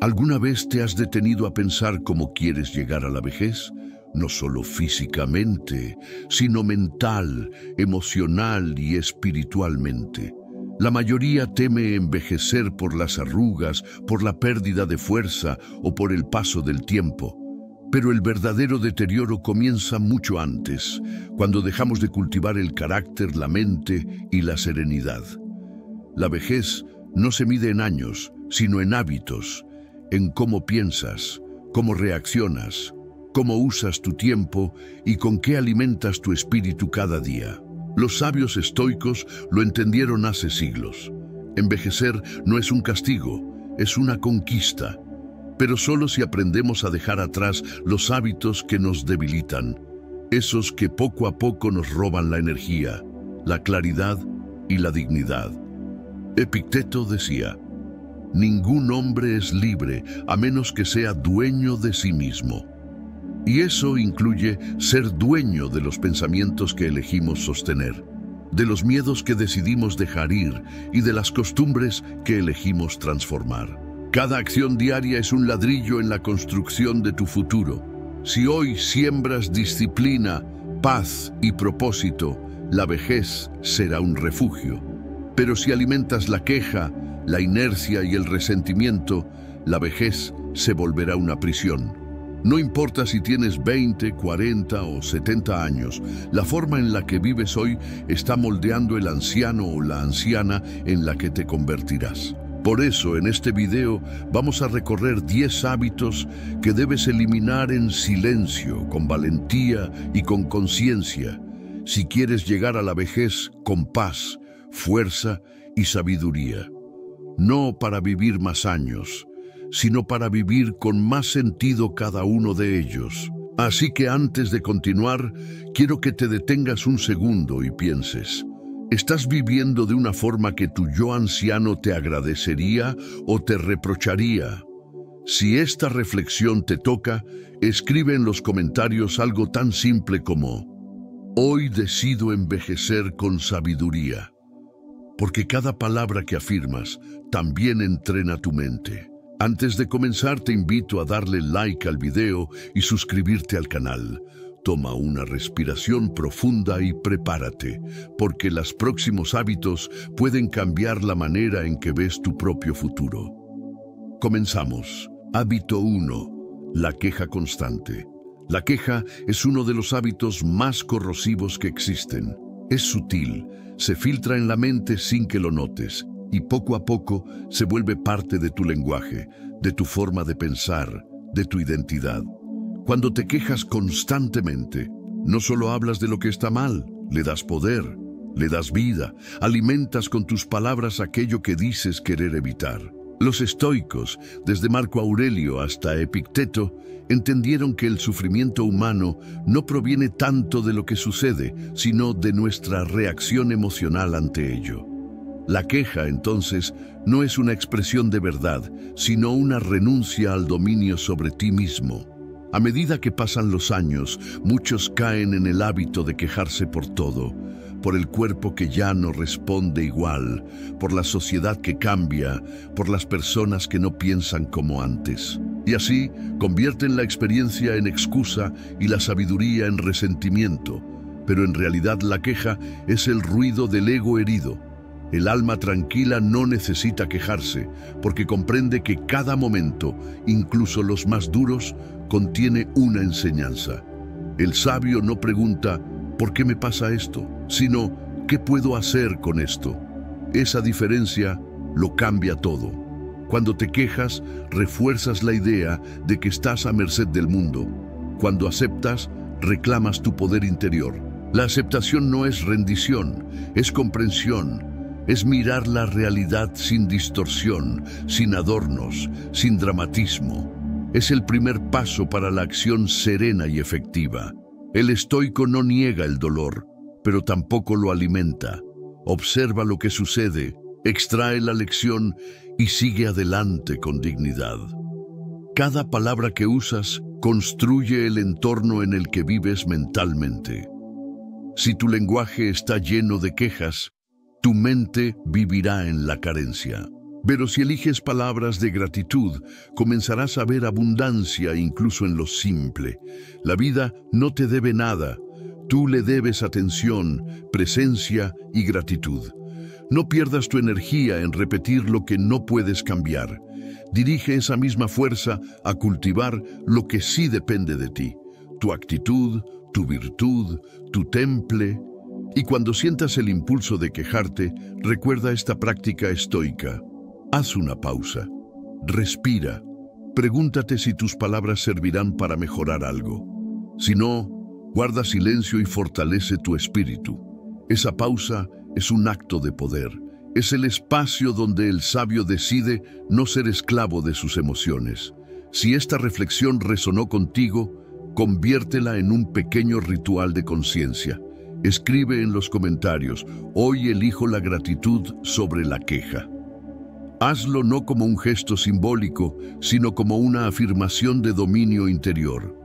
¿Alguna vez te has detenido a pensar cómo quieres llegar a la vejez? No solo físicamente, sino mental, emocional y espiritualmente. La mayoría teme envejecer por las arrugas, por la pérdida de fuerza o por el paso del tiempo. Pero el verdadero deterioro comienza mucho antes, cuando dejamos de cultivar el carácter, la mente y la serenidad. La vejez no se mide en años, sino en hábitos, en cómo piensas, cómo reaccionas, cómo usas tu tiempo y con qué alimentas tu espíritu cada día. Los sabios estoicos lo entendieron hace siglos. Envejecer no es un castigo, es una conquista. Pero solo si aprendemos a dejar atrás los hábitos que nos debilitan, esos que poco a poco nos roban la energía, la claridad y la dignidad. Epicteto decía: ningún hombre es libre a menos que sea dueño de sí mismo. Y eso incluye ser dueño de los pensamientos que elegimos sostener, de los miedos que decidimos dejar ir y de las costumbres que elegimos transformar. Cada acción diaria es un ladrillo en la construcción de tu futuro. Si hoy siembras disciplina, paz y propósito, la vejez será un refugio. Pero si alimentas la queja, la inercia y el resentimiento, la vejez se volverá una prisión. No importa si tienes 20, 40 o 70 años, la forma en la que vives hoy está moldeando el anciano o la anciana en la que te convertirás. Por eso, en este video, vamos a recorrer 10 hábitos que debes eliminar en silencio, con valentía y con conciencia, si quieres llegar a la vejez con paz, fuerza y sabiduría. No para vivir más años, sino para vivir con más sentido cada uno de ellos. Así que antes de continuar, quiero que te detengas un segundo y pienses: ¿estás viviendo de una forma que tu yo anciano te agradecería o te reprocharía? Si esta reflexión te toca, escribe en los comentarios algo tan simple como: hoy decido envejecer con sabiduría. Porque cada palabra que afirmas también entrena tu mente. Antes de comenzar, te invito a darle like al video y suscribirte al canal. Toma una respiración profunda y prepárate, porque los próximos hábitos pueden cambiar la manera en que ves tu propio futuro. Comenzamos. Hábito 1. La queja constante. La queja es uno de los hábitos más corrosivos que existen. Es sutil, se filtra en la mente sin que lo notes, y poco a poco se vuelve parte de tu lenguaje, de tu forma de pensar, de tu identidad. Cuando te quejas constantemente, no solo hablas de lo que está mal, le das poder, le das vida, alimentas con tus palabras aquello que dices querer evitar. Los estoicos, desde Marco Aurelio hasta Epicteto, entendieron que el sufrimiento humano no proviene tanto de lo que sucede, sino de nuestra reacción emocional ante ello. La queja, entonces, no es una expresión de verdad, sino una renuncia al dominio sobre ti mismo. A medida que pasan los años, muchos caen en el hábito de quejarse por todo, por el cuerpo que ya no responde igual, por la sociedad que cambia, por las personas que no piensan como antes. Y así convierten la experiencia en excusa y la sabiduría en resentimiento. Pero en realidad la queja es el ruido del ego herido. El alma tranquila no necesita quejarse, porque comprende que cada momento, incluso los más duros, contiene una enseñanza. El sabio no pregunta: ¿por qué me pasa esto?, sino: ¿qué puedo hacer con esto? Esa diferencia lo cambia todo. Cuando te quejas, refuerzas la idea de que estás a merced del mundo. Cuando aceptas, reclamas tu poder interior. La aceptación no es rendición, es comprensión. Es mirar la realidad sin distorsión, sin adornos, sin dramatismo. Es el primer paso para la acción serena y efectiva. El estoico no niega el dolor, pero tampoco lo alimenta. Observa lo que sucede, extrae la lección y sigue adelante con dignidad. Cada palabra que usas construye el entorno en el que vives mentalmente. Si tu lenguaje está lleno de quejas, tu mente vivirá en la carencia. Pero si eliges palabras de gratitud, comenzarás a ver abundancia incluso en lo simple. La vida no te debe nada. Tú le debes atención, presencia y gratitud. No pierdas tu energía en repetir lo que no puedes cambiar. Dirige esa misma fuerza a cultivar lo que sí depende de ti. Tu actitud, tu virtud, tu temple. Y cuando sientas el impulso de quejarte, recuerda esta práctica estoica. Haz una pausa. Respira. Pregúntate si tus palabras servirán para mejorar algo. Si no, guarda silencio y fortalece tu espíritu. Esa pausa es un acto de poder. Es el espacio donde el sabio decide no ser esclavo de sus emociones. Si esta reflexión resonó contigo, conviértela en un pequeño ritual de conciencia. Escribe en los comentarios: hoy elijo la gratitud sobre la queja. Hazlo no como un gesto simbólico, sino como una afirmación de dominio interior.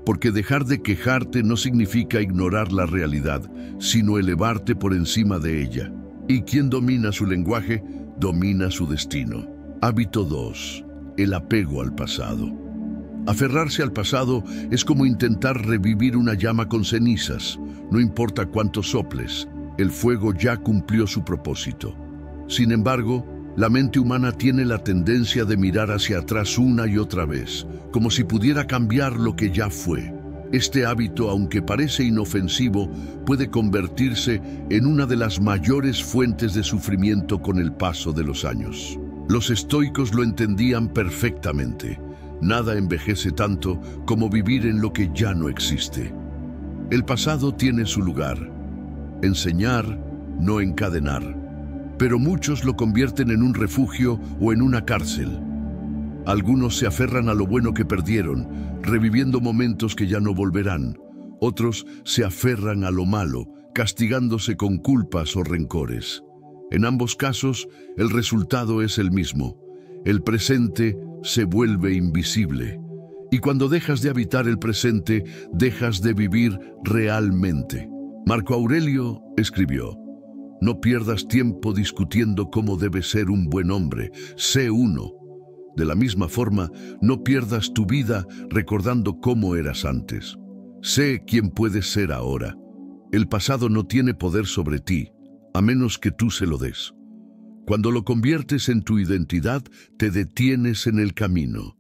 Porque dejar de quejarte no significa ignorar la realidad, sino elevarte por encima de ella. Y quien domina su lenguaje, domina su destino. Hábito 2. El apego al pasado. Aferrarse al pasado es como intentar revivir una llama con cenizas. No importa cuánto soples, el fuego ya cumplió su propósito. Sin embargo, la mente humana tiene la tendencia de mirar hacia atrás una y otra vez, como si pudiera cambiar lo que ya fue. Este hábito, aunque parece inofensivo, puede convertirse en una de las mayores fuentes de sufrimiento con el paso de los años. Los estoicos lo entendían perfectamente. Nada envejece tanto como vivir en lo que ya no existe. El pasado tiene su lugar. Enseñar, no encadenar. Pero muchos lo convierten en un refugio o en una cárcel. Algunos se aferran a lo bueno que perdieron, reviviendo momentos que ya no volverán. Otros se aferran a lo malo, castigándose con culpas o rencores. En ambos casos, el resultado es el mismo. El presente se vuelve invisible. Y cuando dejas de habitar el presente, dejas de vivir realmente. Marco Aurelio escribió: no pierdas tiempo discutiendo cómo debe ser un buen hombre, sé uno. De la misma forma, no pierdas tu vida recordando cómo eras antes. Sé quién puedes ser ahora. El pasado no tiene poder sobre ti, a menos que tú se lo des. Cuando lo conviertes en tu identidad, te detienes en el camino.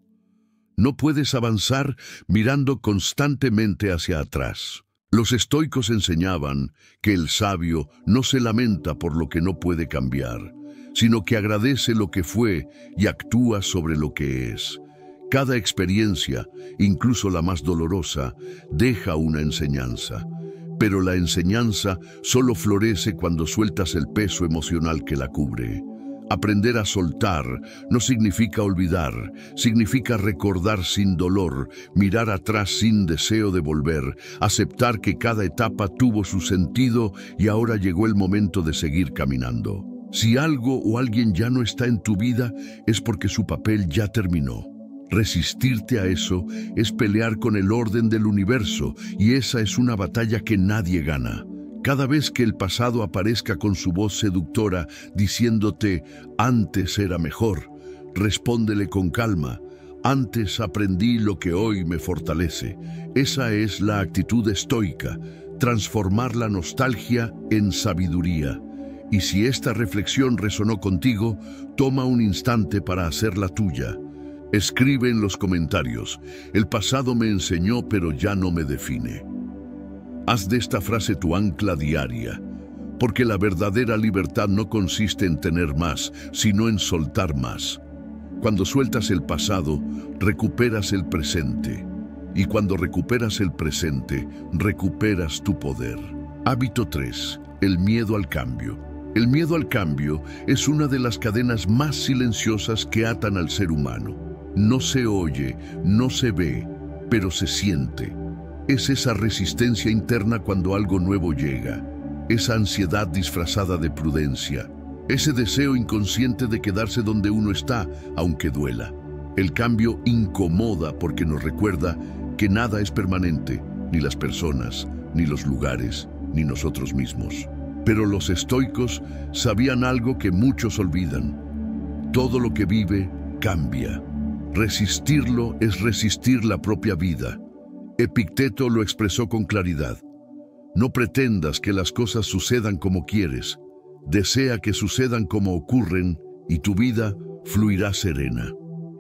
No puedes avanzar mirando constantemente hacia atrás. Los estoicos enseñaban que el sabio no se lamenta por lo que no puede cambiar, sino que agradece lo que fue y actúa sobre lo que es. Cada experiencia, incluso la más dolorosa, deja una enseñanza. Pero la enseñanza solo florece cuando sueltas el peso emocional que la cubre. Aprender a soltar no significa olvidar, significa recordar sin dolor, mirar atrás sin deseo de volver, aceptar que cada etapa tuvo su sentido y ahora llegó el momento de seguir caminando. Si algo o alguien ya no está en tu vida, es porque su papel ya terminó. Resistirte a eso es pelear con el orden del universo, y esa es una batalla que nadie gana. Cada vez que el pasado aparezca con su voz seductora diciéndote «antes era mejor», respóndele con calma «antes aprendí lo que hoy me fortalece». Esa es la actitud estoica, transformar la nostalgia en sabiduría. Y si esta reflexión resonó contigo, toma un instante para hacerla tuya. Escribe en los comentarios «el pasado me enseñó, pero ya no me define». Haz de esta frase tu ancla diaria, porque la verdadera libertad no consiste en tener más, sino en soltar más. Cuando sueltas el pasado, recuperas el presente. Y cuando recuperas el presente, recuperas tu poder. Hábito 3. El miedo al cambio. El miedo al cambio es una de las cadenas más silenciosas que atan al ser humano. No se oye, no se ve, pero se siente. Es esa resistencia interna cuando algo nuevo llega, esa ansiedad disfrazada de prudencia, ese deseo inconsciente de quedarse donde uno está, aunque duela. El cambio incomoda porque nos recuerda que nada es permanente, ni las personas, ni los lugares, ni nosotros mismos. Pero los estoicos sabían algo que muchos olvidan. Todo lo que vive cambia. Resistirlo es resistir la propia vida. Epicteto lo expresó con claridad. No pretendas que las cosas sucedan como quieres. Desea que sucedan como ocurren y tu vida fluirá serena.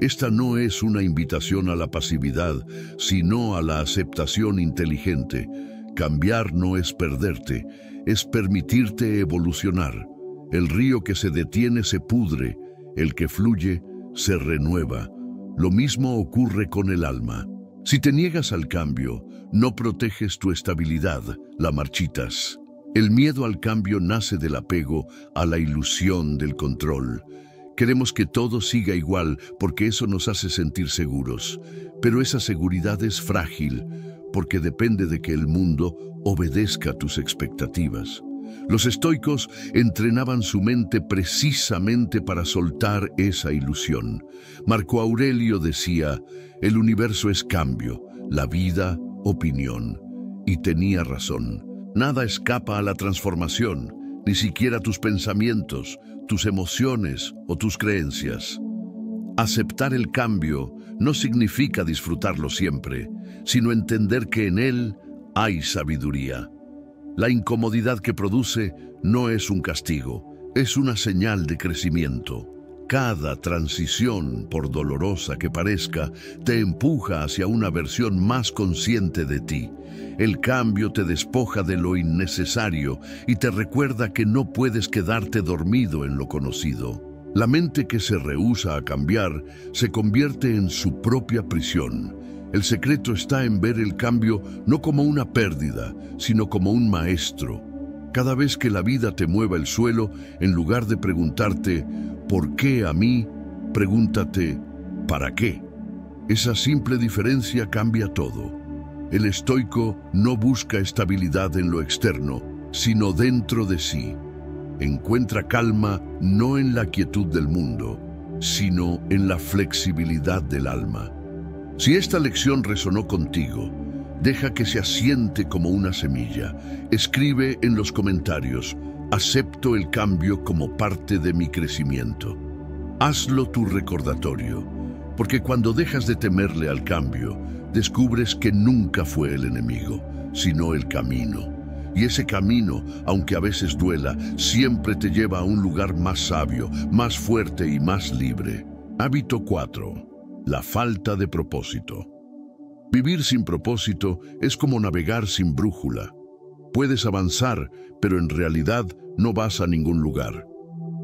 Esta no es una invitación a la pasividad, sino a la aceptación inteligente. Cambiar no es perderte, es permitirte evolucionar. El río que se detiene se pudre, el que fluye se renueva. Lo mismo ocurre con el alma. Si te niegas al cambio, no proteges tu estabilidad, la marchitas. El miedo al cambio nace del apego a la ilusión del control. Queremos que todo siga igual porque eso nos hace sentir seguros. Pero esa seguridad es frágil porque depende de que el mundo obedezca a tus expectativas. Los estoicos entrenaban su mente precisamente para soltar esa ilusión. Marco Aurelio decía, el universo es cambio, la vida, opinión. Y tenía razón. Nada escapa a la transformación, ni siquiera tus pensamientos, tus emociones o tus creencias. Aceptar el cambio no significa disfrutarlo siempre, sino entender que en él hay sabiduría. La incomodidad que produce no es un castigo, es una señal de crecimiento. Cada transición, por dolorosa que parezca, te empuja hacia una versión más consciente de ti. El cambio te despoja de lo innecesario y te recuerda que no puedes quedarte dormido en lo conocido. La mente que se rehúsa a cambiar se convierte en su propia prisión. El secreto está en ver el cambio no como una pérdida, sino como un maestro. Cada vez que la vida te mueva el suelo, en lugar de preguntarte ¿por qué a mí?, pregúntate ¿para qué? Esa simple diferencia cambia todo. El estoico no busca estabilidad en lo externo, sino dentro de sí. Encuentra calma no en la quietud del mundo, sino en la flexibilidad del alma. Si esta lección resonó contigo, deja que se asiente como una semilla. Escribe en los comentarios, acepto el cambio como parte de mi crecimiento. Hazlo tu recordatorio, porque cuando dejas de temerle al cambio, descubres que nunca fue el enemigo, sino el camino. Y ese camino, aunque a veces duela, siempre te lleva a un lugar más sabio, más fuerte y más libre. Hábito 4. La falta de propósito. Vivir sin propósito es como navegar sin brújula. Puedes avanzar, pero en realidad no vas a ningún lugar.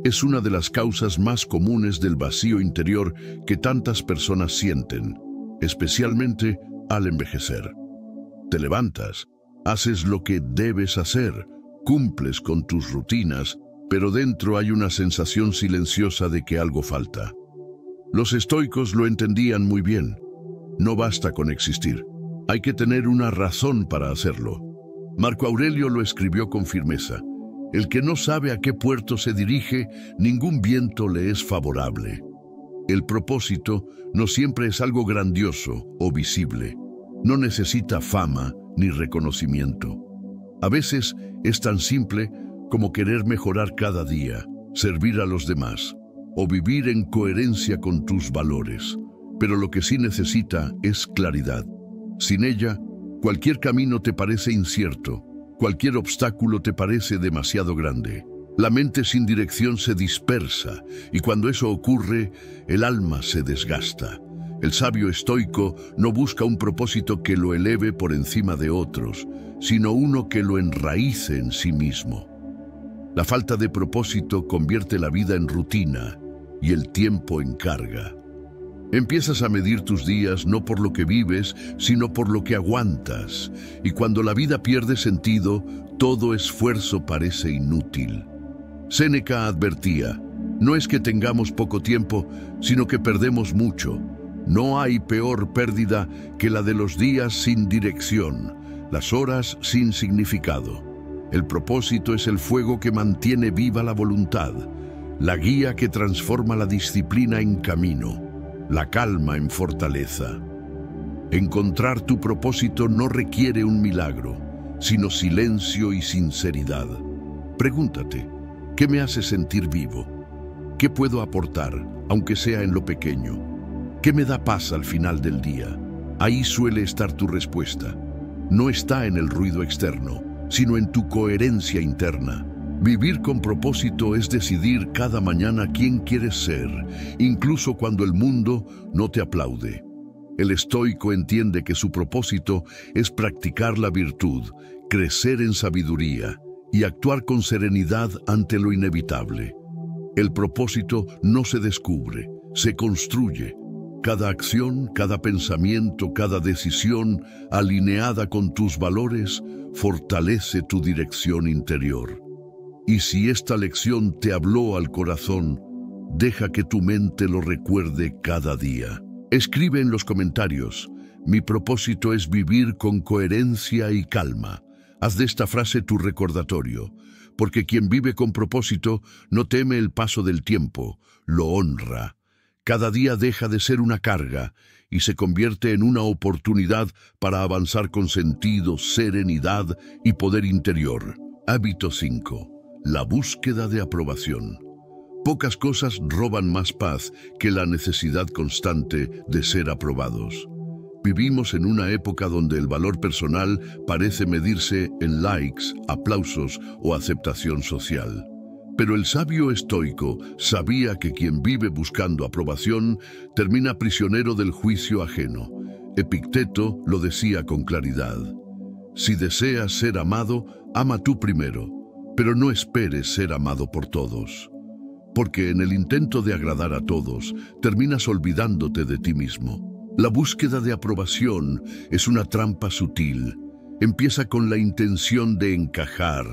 Es una de las causas más comunes del vacío interior que tantas personas sienten, especialmente al envejecer. Te levantas, haces lo que debes hacer, cumples con tus rutinas, pero dentro hay una sensación silenciosa de que algo falta. Los estoicos lo entendían muy bien. No basta con existir. Hay que tener una razón para hacerlo. Marco Aurelio lo escribió con firmeza. El que no sabe a qué puerto se dirige, ningún viento le es favorable. El propósito no siempre es algo grandioso o visible. No necesita fama ni reconocimiento. A veces es tan simple como querer mejorar cada día, servir a los demás o vivir en coherencia con tus valores. Pero lo que sí necesita es claridad. Sin ella, cualquier camino te parece incierto, cualquier obstáculo te parece demasiado grande. La mente sin dirección se dispersa y cuando eso ocurre, el alma se desgasta. El sabio estoico no busca un propósito que lo eleve por encima de otros, sino uno que lo enraíce en sí mismo. La falta de propósito convierte la vida en rutina y el tiempo en carga. Empiezas a medir tus días no por lo que vives, sino por lo que aguantas. Y cuando la vida pierde sentido, todo esfuerzo parece inútil. Séneca advertía, no es que tengamos poco tiempo, sino que perdemos mucho. No hay peor pérdida que la de los días sin dirección, las horas sin significado. El propósito es el fuego que mantiene viva la voluntad, la guía que transforma la disciplina en camino, la calma en fortaleza. Encontrar tu propósito no requiere un milagro, sino silencio y sinceridad. Pregúntate, ¿qué me hace sentir vivo? ¿Qué puedo aportar, aunque sea en lo pequeño? ¿Qué me da paz al final del día? Ahí suele estar tu respuesta. No está en el ruido externo, sino en tu coherencia interna. Vivir con propósito es decidir cada mañana quién quieres ser, incluso cuando el mundo no te aplaude. El estoico entiende que su propósito es practicar la virtud, crecer en sabiduría y actuar con serenidad ante lo inevitable. El propósito no se descubre, se construye. Cada acción, cada pensamiento, cada decisión alineada con tus valores fortalece tu dirección interior. Y si esta lección te habló al corazón, deja que tu mente lo recuerde cada día. Escribe en los comentarios: mi propósito es vivir con coherencia y calma. Haz de esta frase tu recordatorio, porque quien vive con propósito no teme el paso del tiempo, lo honra. Cada día deja de ser una carga y se convierte en una oportunidad para avanzar con sentido, serenidad y poder interior. Hábito 5. La búsqueda de aprobación. Pocas cosas roban más paz que la necesidad constante de ser aprobados. Vivimos en una época donde el valor personal parece medirse en likes, aplausos o aceptación social. Pero el sabio estoico sabía que quien vive buscando aprobación termina prisionero del juicio ajeno. Epicteto lo decía con claridad: si deseas ser amado, ama tú primero, pero no esperes ser amado por todos. Porque en el intento de agradar a todos, terminas olvidándote de ti mismo. La búsqueda de aprobación es una trampa sutil. Empieza con la intención de encajar,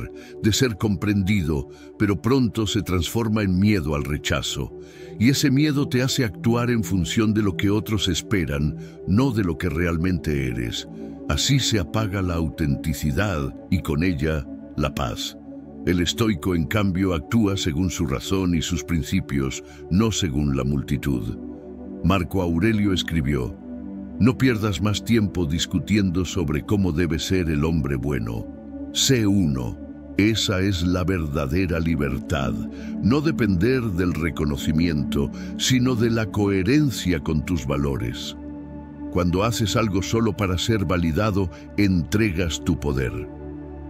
de ser comprendido, pero pronto se transforma en miedo al rechazo. Y ese miedo te hace actuar en función de lo que otros esperan, no de lo que realmente eres. Así se apaga la autenticidad y con ella la paz. El estoico, en cambio, actúa según su razón y sus principios, no según la multitud. Marco Aurelio escribió: no pierdas más tiempo discutiendo sobre cómo debe ser el hombre bueno. Sé uno. Esa es la verdadera libertad. No depender del reconocimiento, sino de la coherencia con tus valores. Cuando haces algo solo para ser validado, entregas tu poder.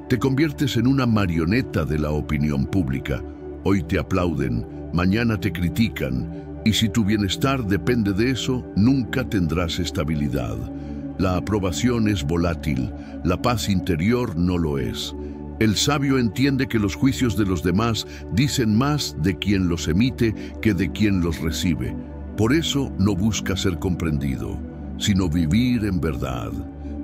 Te conviertes en una marioneta de la opinión pública. Hoy te aplauden, mañana te critican. Y si tu bienestar depende de eso, nunca tendrás estabilidad. La aprobación es volátil, la paz interior no lo es. El sabio entiende que los juicios de los demás dicen más de quien los emite que de quien los recibe. Por eso no busca ser comprendido, sino vivir en verdad.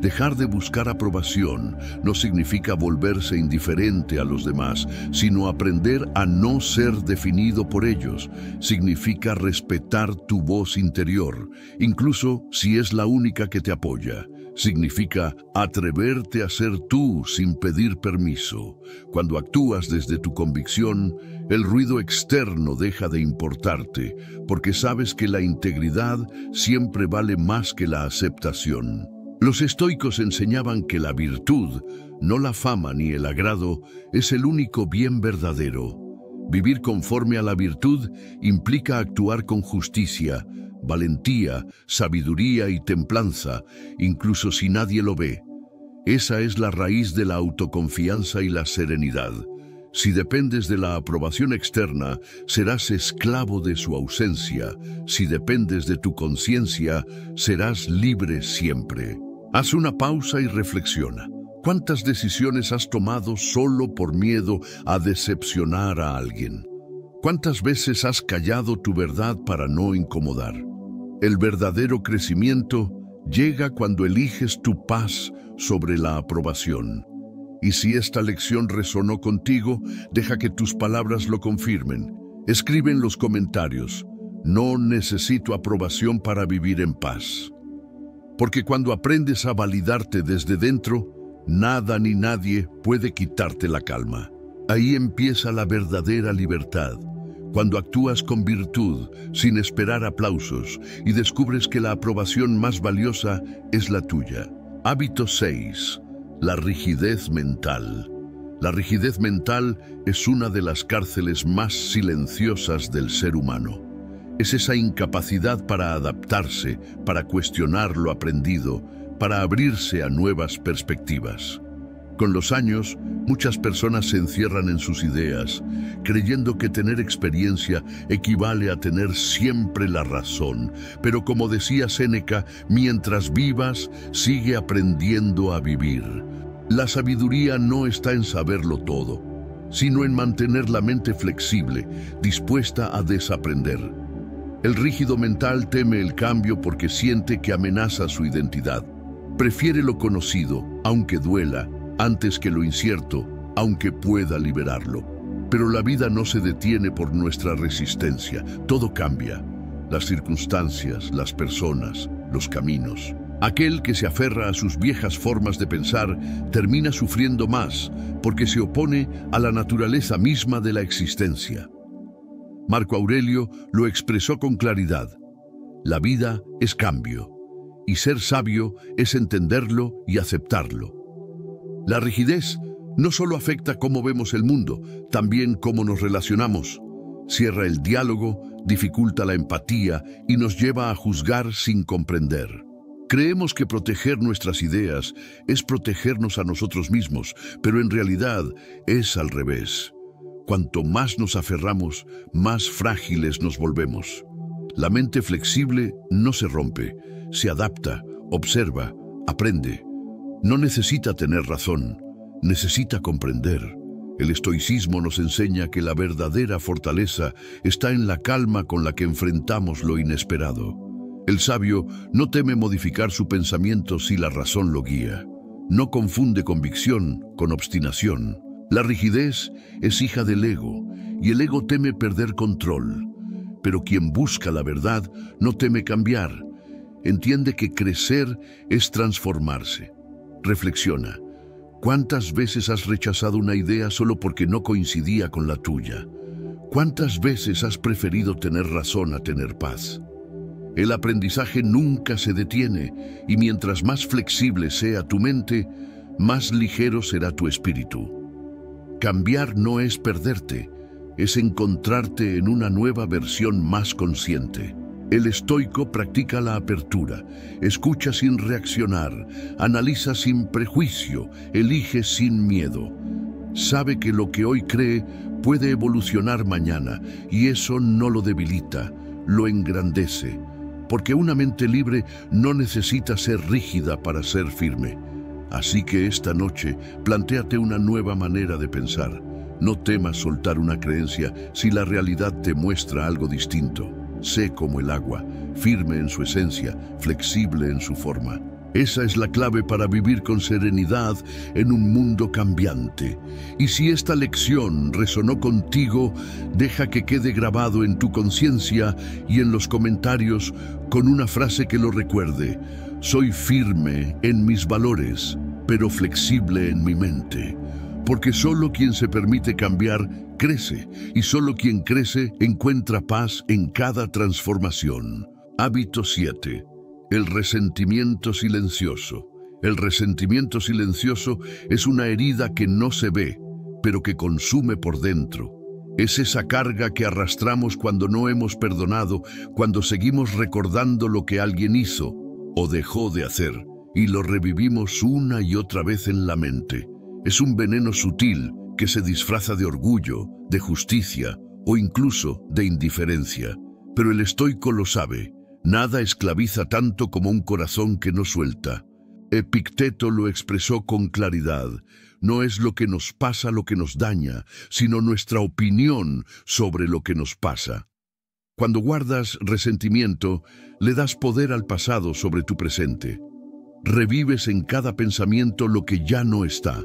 Dejar de buscar aprobación no significa volverse indiferente a los demás, sino aprender a no ser definido por ellos. Significa respetar tu voz interior, incluso si es la única que te apoya. Significa atreverte a ser tú sin pedir permiso. Cuando actúas desde tu convicción, el ruido externo deja de importarte, porque sabes que la integridad siempre vale más que la aceptación. Los estoicos enseñaban que la virtud, no la fama ni el agrado, es el único bien verdadero. Vivir conforme a la virtud implica actuar con justicia, valentía, sabiduría y templanza, incluso si nadie lo ve. Esa es la raíz de la autoconfianza y la serenidad. Si dependes de la aprobación externa, serás esclavo de su ausencia. Si dependes de tu conciencia, serás libre siempre. Haz una pausa y reflexiona. ¿Cuántas decisiones has tomado solo por miedo a decepcionar a alguien? ¿Cuántas veces has callado tu verdad para no incomodar? El verdadero crecimiento llega cuando eliges tu paz sobre la aprobación. Y si esta lección resonó contigo, deja que tus palabras lo confirmen. Escribe en los comentarios: no necesito aprobación para vivir en paz. Porque cuando aprendes a validarte desde dentro, nada ni nadie puede quitarte la calma. Ahí empieza la verdadera libertad. Cuando actúas con virtud, sin esperar aplausos, y descubres que la aprobación más valiosa es la tuya. Hábito 6. La rigidez mental. La rigidez mental es una de las cárceles más silenciosas del ser humano. Es esa incapacidad para adaptarse, para cuestionar lo aprendido, para abrirse a nuevas perspectivas. Con los años, muchas personas se encierran en sus ideas, creyendo que tener experiencia equivale a tener siempre la razón. Pero como decía Séneca, mientras vivas, sigue aprendiendo a vivir. La sabiduría no está en saberlo todo, sino en mantener la mente flexible, dispuesta a desaprender. El rígido mental teme el cambio porque siente que amenaza su identidad. Prefiere lo conocido, aunque duela, antes que lo incierto, aunque pueda liberarlo. Pero la vida no se detiene por nuestra resistencia, todo cambia. Las circunstancias, las personas, los caminos. Aquel que se aferra a sus viejas formas de pensar termina sufriendo más porque se opone a la naturaleza misma de la existencia. Marco Aurelio lo expresó con claridad. La vida es cambio, y ser sabio es entenderlo y aceptarlo. La rigidez no solo afecta cómo vemos el mundo, también cómo nos relacionamos. Cierra el diálogo, dificulta la empatía y nos lleva a juzgar sin comprender. Creemos que proteger nuestras ideas es protegernos a nosotros mismos, pero en realidad es al revés. Cuanto más nos aferramos, más frágiles nos volvemos. La mente flexible no se rompe, se adapta, observa, aprende. No necesita tener razón, necesita comprender. El estoicismo nos enseña que la verdadera fortaleza está en la calma con la que enfrentamos lo inesperado. El sabio no teme modificar su pensamiento si la razón lo guía. No confunde convicción con obstinación. La rigidez es hija del ego, y el ego teme perder control. Pero quien busca la verdad no teme cambiar. Entiende que crecer es transformarse. Reflexiona. ¿Cuántas veces has rechazado una idea solo porque no coincidía con la tuya? ¿Cuántas veces has preferido tener razón a tener paz? El aprendizaje nunca se detiene, y mientras más flexible sea tu mente, más ligero será tu espíritu. Cambiar no es perderte, es encontrarte en una nueva versión más consciente. El estoico practica la apertura, escucha sin reaccionar, analiza sin prejuicio, elige sin miedo. Sabe que lo que hoy cree puede evolucionar mañana, y eso no lo debilita, lo engrandece. Porque una mente libre no necesita ser rígida para ser firme. Así que esta noche, plantéate una nueva manera de pensar. No temas soltar una creencia si la realidad te muestra algo distinto. Sé como el agua, firme en su esencia, flexible en su forma. Esa es la clave para vivir con serenidad en un mundo cambiante. Y si esta lección resonó contigo, deja que quede grabado en tu conciencia y en los comentarios con una frase que lo recuerde. Soy firme en mis valores, pero flexible en mi mente. Porque solo quien se permite cambiar, crece. Y solo quien crece encuentra paz en cada transformación. Hábito 7. El resentimiento silencioso. El resentimiento silencioso es una herida que no se ve, pero que consume por dentro. Es esa carga que arrastramos cuando no hemos perdonado, cuando seguimos recordando lo que alguien hizo o dejó de hacer, y lo revivimos una y otra vez en la mente. Es un veneno sutil que se disfraza de orgullo, de justicia o incluso de indiferencia. Pero el estoico lo sabe. Nada esclaviza tanto como un corazón que no suelta. Epicteto lo expresó con claridad. No es lo que nos pasa lo que nos daña, sino nuestra opinión sobre lo que nos pasa. Cuando guardas resentimiento, le das poder al pasado sobre tu presente. Revives en cada pensamiento lo que ya no está,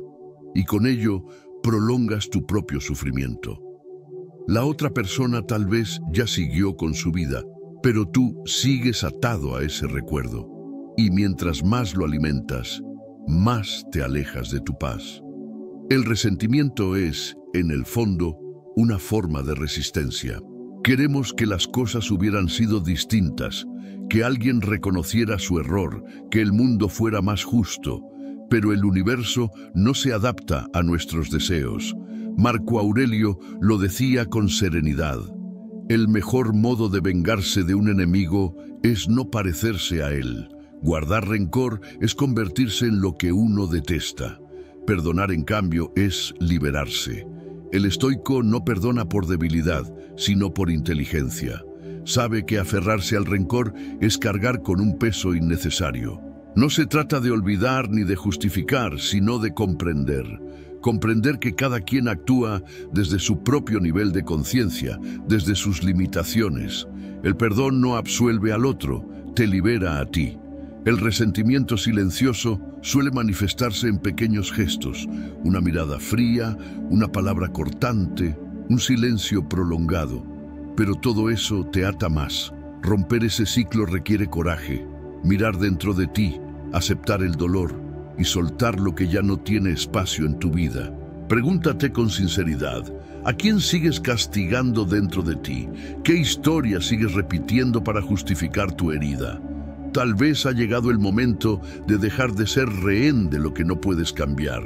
y con ello prolongas tu propio sufrimiento. La otra persona tal vez ya siguió con su vida, pero tú sigues atado a ese recuerdo, y mientras más lo alimentas, más te alejas de tu paz. El resentimiento es, en el fondo, una forma de resistencia. Queremos que las cosas hubieran sido distintas, que alguien reconociera su error, que el mundo fuera más justo, pero el universo no se adapta a nuestros deseos. Marco Aurelio lo decía con serenidad: el mejor modo de vengarse de un enemigo es no parecerse a él. Guardar rencor es convertirse en lo que uno detesta. Perdonar, en cambio, es liberarse. El estoico no perdona por debilidad, sino por inteligencia. Sabe que aferrarse al rencor es cargar con un peso innecesario. No se trata de olvidar ni de justificar, sino de comprender. Comprender que cada quien actúa desde su propio nivel de conciencia, desde sus limitaciones. El perdón no absuelve al otro, te libera a ti. El resentimiento silencioso suele manifestarse en pequeños gestos: una mirada fría, una palabra cortante, un silencio prolongado. Pero todo eso te ata más. Romper ese ciclo requiere coraje, mirar dentro de ti, aceptar el dolor y soltar lo que ya no tiene espacio en tu vida. Pregúntate con sinceridad: ¿a quién sigues castigando dentro de ti? ¿Qué historia sigues repitiendo para justificar tu herida? Tal vez ha llegado el momento de dejar de ser rehén de lo que no puedes cambiar.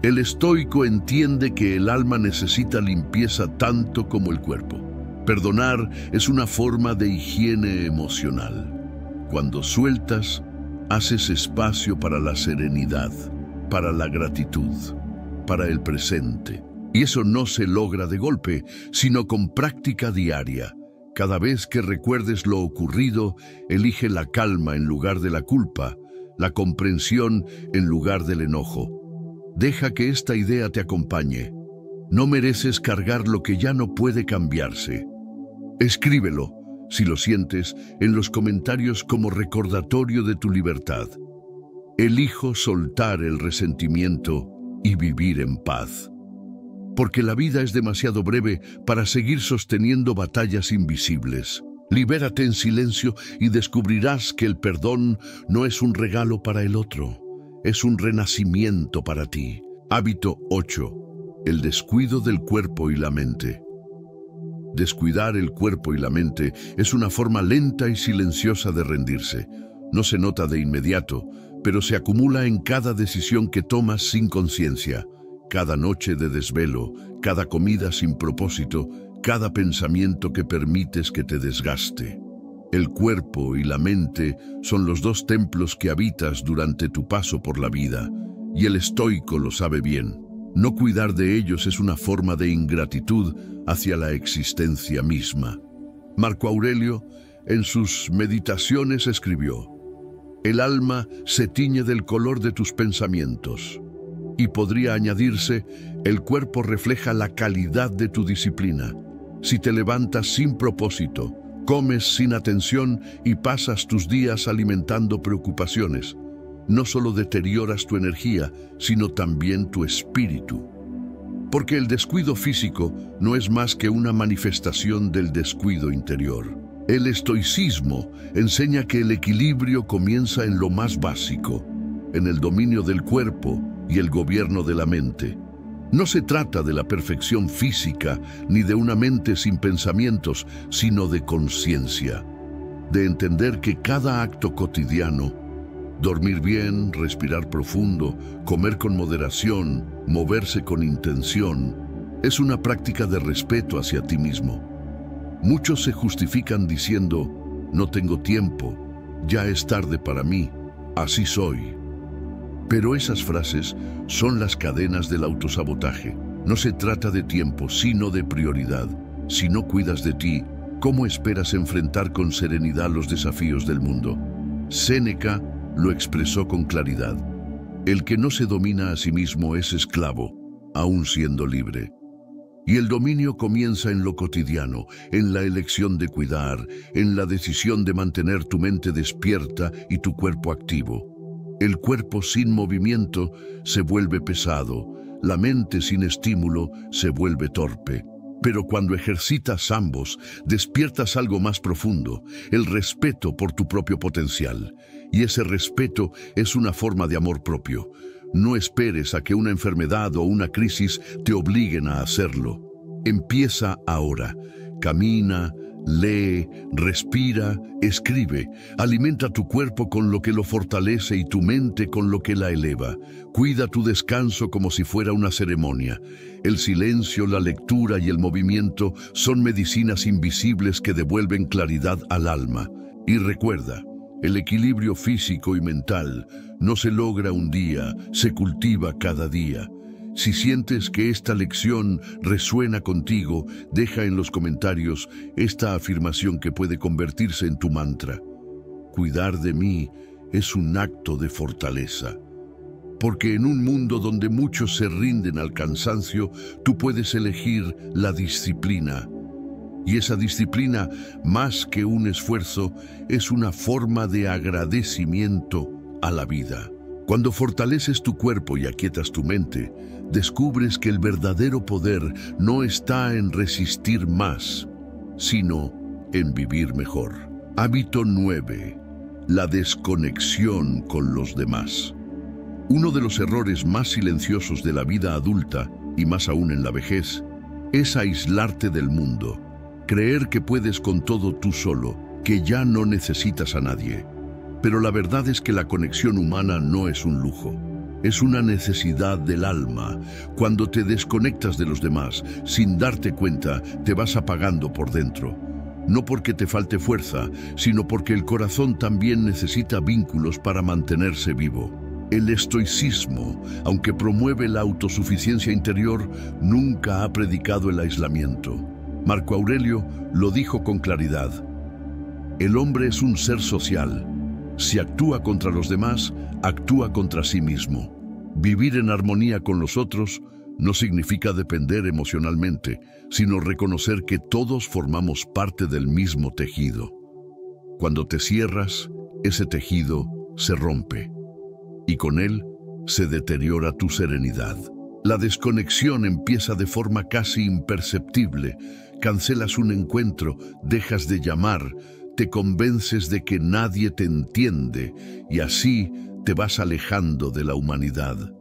El estoico entiende que el alma necesita limpieza tanto como el cuerpo. Perdonar es una forma de higiene emocional. Cuando sueltas, haces espacio para la serenidad, para la gratitud, para el presente. Y eso no se logra de golpe, sino con práctica diaria. Cada vez que recuerdes lo ocurrido, elige la calma en lugar de la culpa, la comprensión en lugar del enojo. Deja que esta idea te acompañe. No mereces cargar lo que ya no puede cambiarse. Escríbelo, si lo sientes, en los comentarios como recordatorio de tu libertad. Elijo soltar el resentimiento y vivir en paz. Porque la vida es demasiado breve para seguir sosteniendo batallas invisibles. Libérate en silencio y descubrirás que el perdón no es un regalo para el otro, es un renacimiento para ti. Hábito 8. El descuido del cuerpo y la mente. Descuidar el cuerpo y la mente es una forma lenta y silenciosa de rendirse. No se nota de inmediato, pero se acumula en cada decisión que tomas sin conciencia. Cada noche de desvelo, cada comida sin propósito, cada pensamiento que permites que te desgaste. El cuerpo y la mente son los dos templos que habitas durante tu paso por la vida, y el estoico lo sabe bien. No cuidar de ellos es una forma de ingratitud hacia la existencia misma. Marco Aurelio, en sus meditaciones, escribió: el alma se tiñe del color de tus pensamientos. Y podría añadirse: el cuerpo refleja la calidad de tu disciplina. Si te levantas sin propósito, comes sin atención y pasas tus días alimentando preocupaciones, no solo deterioras tu energía, sino también tu espíritu. Porque el descuido físico no es más que una manifestación del descuido interior. El estoicismo enseña que el equilibrio comienza en lo más básico, en el dominio del cuerpo y el gobierno de la mente. No se trata de la perfección física ni de una mente sin pensamientos, sino de conciencia, de entender que cada acto cotidiano, dormir bien, respirar profundo, comer con moderación, moverse con intención, es una práctica de respeto hacia ti mismo. Muchos se justifican diciendo: no tengo tiempo, ya es tarde para mí, así soy. Pero esas frases son las cadenas del autosabotaje. No se trata de tiempo, sino de prioridad. Si no cuidas de ti, ¿cómo esperas enfrentar con serenidad los desafíos del mundo? Séneca lo expresó con claridad: el que no se domina a sí mismo es esclavo, aun siendo libre. Y el dominio comienza en lo cotidiano, en la elección de cuidar, en la decisión de mantener tu mente despierta y tu cuerpo activo. El cuerpo sin movimiento se vuelve pesado, la mente sin estímulo se vuelve torpe. Pero cuando ejercitas ambos, despiertas algo más profundo, el respeto por tu propio potencial. Y ese respeto es una forma de amor propio. No esperes a que una enfermedad o una crisis te obliguen a hacerlo. Empieza ahora. Camina, Lee, respira, escribe, alimenta tu cuerpo con lo que lo fortalece y tu mente con lo que la eleva. Cuida tu descanso como si fuera una ceremonia. El silencio, la lectura y el movimiento son medicinas invisibles que devuelven claridad al alma. Y recuerda, el equilibrio físico y mental no se logra un día, se cultiva cada día. Si sientes que esta lección resuena contigo, deja en los comentarios esta afirmación que puede convertirse en tu mantra. Cuidar de mí es un acto de fortaleza. Porque en un mundo donde muchos se rinden al cansancio, tú puedes elegir la disciplina. Y esa disciplina, más que un esfuerzo, es una forma de agradecimiento a la vida. Cuando fortaleces tu cuerpo y aquietas tu mente, descubres que el verdadero poder no está en resistir más, sino en vivir mejor. Hábito 9. La desconexión con los demás. Uno de los errores más silenciosos de la vida adulta, y más aún en la vejez, es aislarte del mundo. Creer que puedes con todo tú solo, que ya no necesitas a nadie. Pero la verdad es que la conexión humana no es un lujo, es una necesidad del alma. Cuando te desconectas de los demás, sin darte cuenta, te vas apagando por dentro. No porque te falte fuerza, sino porque el corazón también necesita vínculos para mantenerse vivo. El estoicismo, aunque promueve la autosuficiencia interior, nunca ha predicado el aislamiento. Marco Aurelio lo dijo con claridad. El hombre es un ser social. Si actúa contra los demás, actúa contra sí mismo. Vivir en armonía con los otros no significa depender emocionalmente, sino reconocer que todos formamos parte del mismo tejido. Cuando te cierras, ese tejido se rompe, y con él se deteriora tu serenidad. La desconexión empieza de forma casi imperceptible. Cancelas un encuentro, dejas de llamar, te convences de que nadie te entiende y así te vas alejando de la humanidad.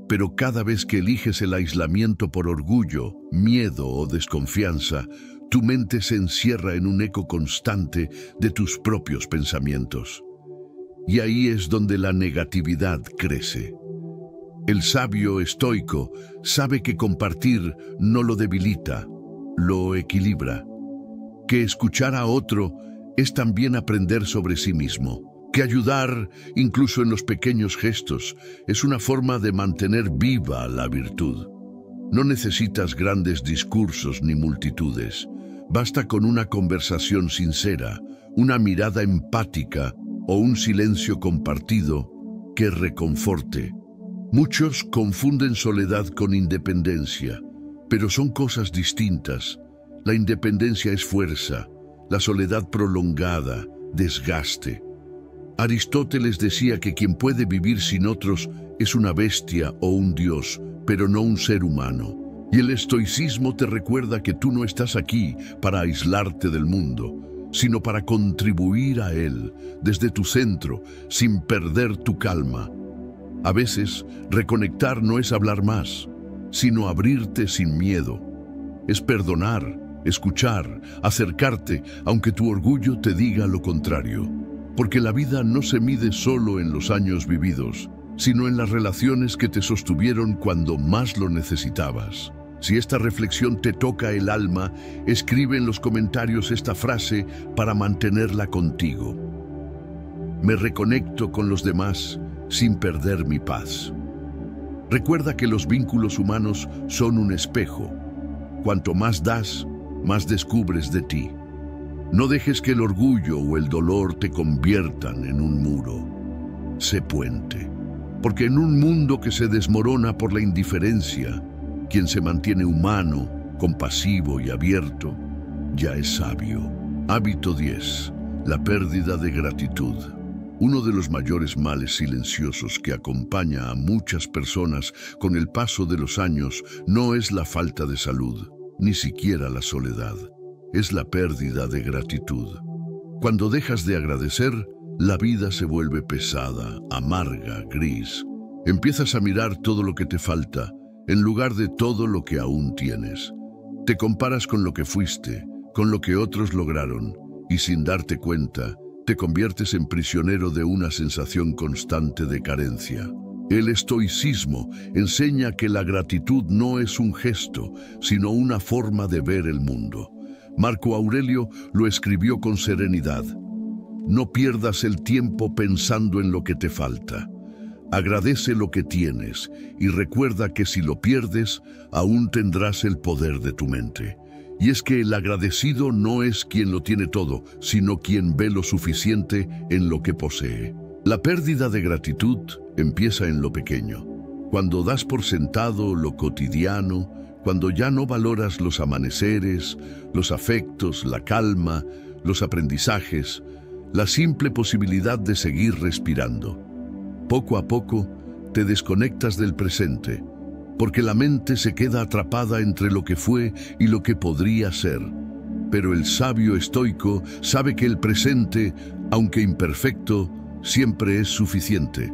Pero cada vez que eliges el aislamiento por orgullo, miedo o desconfianza, tu mente se encierra en un eco constante de tus propios pensamientos. Y ahí es donde la negatividad crece. El sabio estoico sabe que compartir no lo debilita, lo equilibra. Que escuchar a otro es también aprender sobre sí mismo. Que ayudar, incluso en los pequeños gestos, es una forma de mantener viva la virtud. No necesitas grandes discursos ni multitudes. Basta con una conversación sincera, una mirada empática o un silencio compartido que reconforte. Muchos confunden soledad con independencia, pero son cosas distintas. La independencia es fuerza, la soledad prolongada, desgaste. Aristóteles decía que quien puede vivir sin otros es una bestia o un dios, pero no un ser humano. Y el estoicismo te recuerda que tú no estás aquí para aislarte del mundo, sino para contribuir a él desde tu centro, sin perder tu calma. A veces, reconectar no es hablar más, sino abrirte sin miedo. Es perdonar, escuchar, acercarte, aunque tu orgullo te diga lo contrario. Porque la vida no se mide solo en los años vividos, sino en las relaciones que te sostuvieron cuando más lo necesitabas. Si esta reflexión te toca el alma, escribe en los comentarios esta frase para mantenerla contigo. Me reconecto con los demás sin perder mi paz. Recuerda que los vínculos humanos son un espejo. Cuanto más das, más descubres de ti. No dejes que el orgullo o el dolor te conviertan en un muro. Sé puente. Porque en un mundo que se desmorona por la indiferencia, quien se mantiene humano, compasivo y abierto, ya es sabio. Hábito 10. La pérdida de gratitud. Uno de los mayores males silenciosos que acompaña a muchas personas con el paso de los años no es la falta de salud, ni siquiera la soledad. Es la pérdida de gratitud. Cuando dejas de agradecer, la vida se vuelve pesada, amarga, gris. Empiezas a mirar todo lo que te falta, en lugar de todo lo que aún tienes. Te comparas con lo que fuiste, con lo que otros lograron y sin darte cuenta, te conviertes en prisionero de una sensación constante de carencia. El estoicismo enseña que la gratitud no es un gesto, sino una forma de ver el mundo. Marco Aurelio lo escribió con serenidad. No pierdas el tiempo pensando en lo que te falta. Agradece lo que tienes y recuerda que si lo pierdes, aún tendrás el poder de tu mente. Y es que el agradecido no es quien lo tiene todo, sino quien ve lo suficiente en lo que posee. La pérdida de gratitud empieza en lo pequeño. Cuando das por sentado lo cotidiano, cuando ya no valoras los amaneceres, los afectos, la calma, los aprendizajes, la simple posibilidad de seguir respirando. Poco a poco te desconectas del presente, porque la mente se queda atrapada entre lo que fue y lo que podría ser. Pero el sabio estoico sabe que el presente, aunque imperfecto, siempre es suficiente.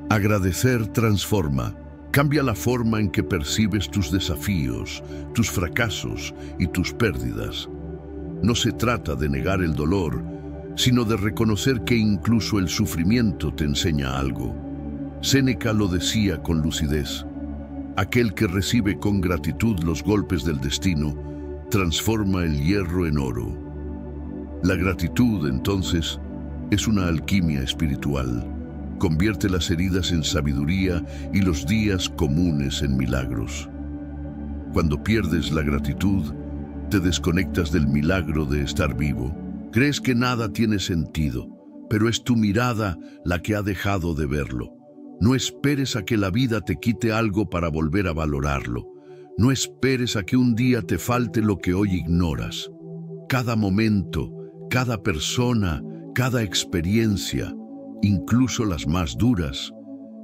Agradecer transforma, cambia la forma en que percibes tus desafíos, tus fracasos y tus pérdidas. No se trata de negar el dolor, sino de reconocer que incluso el sufrimiento te enseña algo. Séneca lo decía con lucidez: aquel que recibe con gratitud los golpes del destino, transforma el hierro en oro. La gratitud, entonces, es una alquimia espiritual. Convierte las heridas en sabiduría y los días comunes en milagros. Cuando pierdes la gratitud, te desconectas del milagro de estar vivo. Crees que nada tiene sentido, pero es tu mirada la que ha dejado de verlo. No esperes a que la vida te quite algo para volver a valorarlo. No esperes a que un día te falte lo que hoy ignoras. Cada momento, cada persona, cada experiencia, incluso las más duras,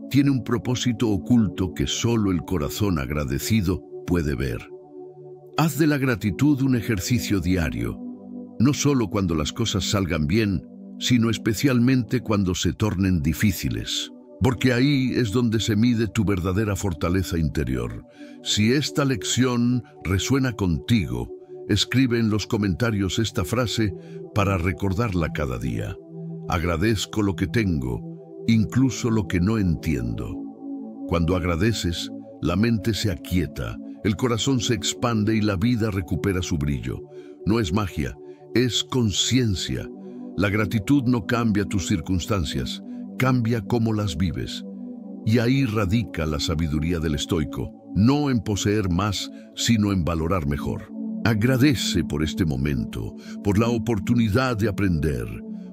tiene un propósito oculto que solo el corazón agradecido puede ver. Haz de la gratitud un ejercicio diario, no solo cuando las cosas salgan bien, sino especialmente cuando se tornen difíciles. Porque ahí es donde se mide tu verdadera fortaleza interior. Si esta lección resuena contigo, escribe en los comentarios esta frase para recordarla cada día. Agradezco lo que tengo, incluso lo que no entiendo. Cuando agradeces, la mente se aquieta, el corazón se expande y la vida recupera su brillo. No es magia, es conciencia. La gratitud no cambia tus circunstancias, cambia cómo las vives. Y ahí radica la sabiduría del estoico, no en poseer más, sino en valorar mejor. Agradece por este momento, por la oportunidad de aprender,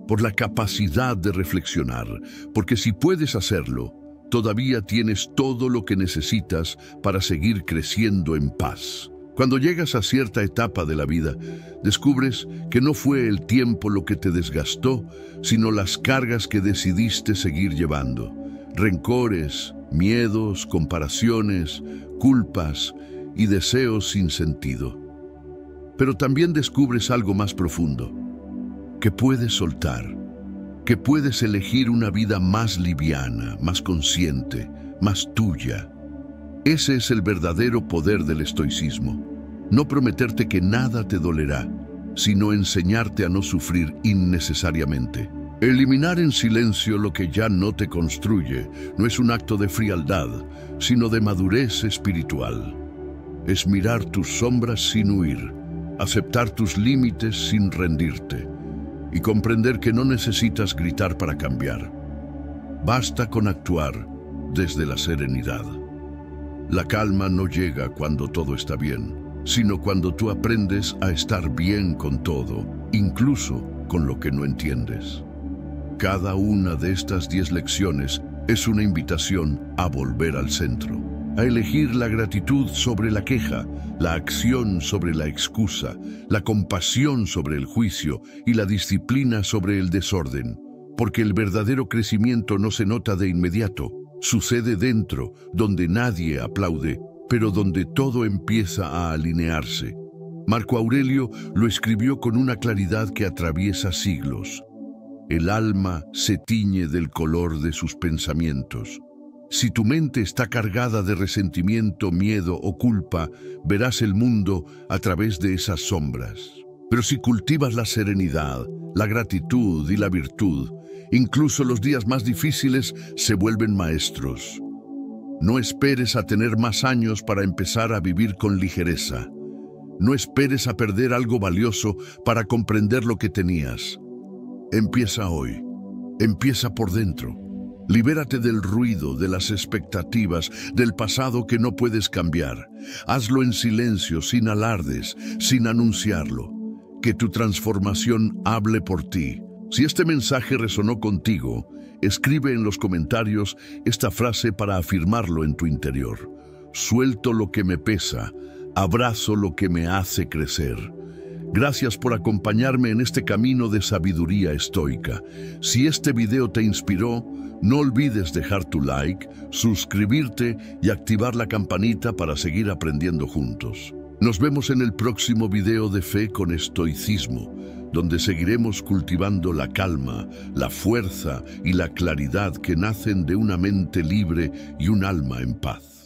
por la capacidad de reflexionar, porque si puedes hacerlo, todavía tienes todo lo que necesitas para seguir creciendo en paz. Cuando llegas a cierta etapa de la vida, descubres que no fue el tiempo lo que te desgastó, sino las cargas que decidiste seguir llevando. Rencores, miedos, comparaciones, culpas y deseos sin sentido. Pero también descubres algo más profundo, que puedes soltar, que puedes elegir una vida más liviana, más consciente, más tuya. Ese es el verdadero poder del estoicismo. No prometerte que nada te dolerá, sino enseñarte a no sufrir innecesariamente. Eliminar en silencio lo que ya no te construye no es un acto de frialdad, sino de madurez espiritual. Es mirar tus sombras sin huir, aceptar tus límites sin rendirte y comprender que no necesitas gritar para cambiar. Basta con actuar desde la serenidad. La calma no llega cuando todo está bien, sino cuando tú aprendes a estar bien con todo, incluso con lo que no entiendes. Cada una de estas 10 lecciones es una invitación a volver al centro, a elegir la gratitud sobre la queja, la acción sobre la excusa, la compasión sobre el juicio y la disciplina sobre el desorden, porque el verdadero crecimiento no se nota de inmediato, sucede dentro, donde nadie aplaude, pero donde todo empieza a alinearse. Marco Aurelio lo escribió con una claridad que atraviesa siglos. El alma se tiñe del color de sus pensamientos. Si tu mente está cargada de resentimiento, miedo o culpa, verás el mundo a través de esas sombras. Pero si cultivas la serenidad, la gratitud y la virtud, incluso los días más difíciles se vuelven maestros. No esperes a tener más años para empezar a vivir con ligereza. No esperes a perder algo valioso para comprender lo que tenías. Empieza hoy. Empieza por dentro. Libérate del ruido, de las expectativas, del pasado que no puedes cambiar. Hazlo en silencio, sin alardes, sin anunciarlo. Que tu transformación hable por ti. Si este mensaje resonó contigo, escribe en los comentarios esta frase para afirmarlo en tu interior. Suelto lo que me pesa, abrazo lo que me hace crecer. Gracias por acompañarme en este camino de sabiduría estoica. Si este video te inspiró, no olvides dejar tu like, suscribirte y activar la campanita para seguir aprendiendo juntos. Nos vemos en el próximo video de Fe con Estoicismo, donde seguiremos cultivando la calma, la fuerza y la claridad que nacen de una mente libre y un alma en paz.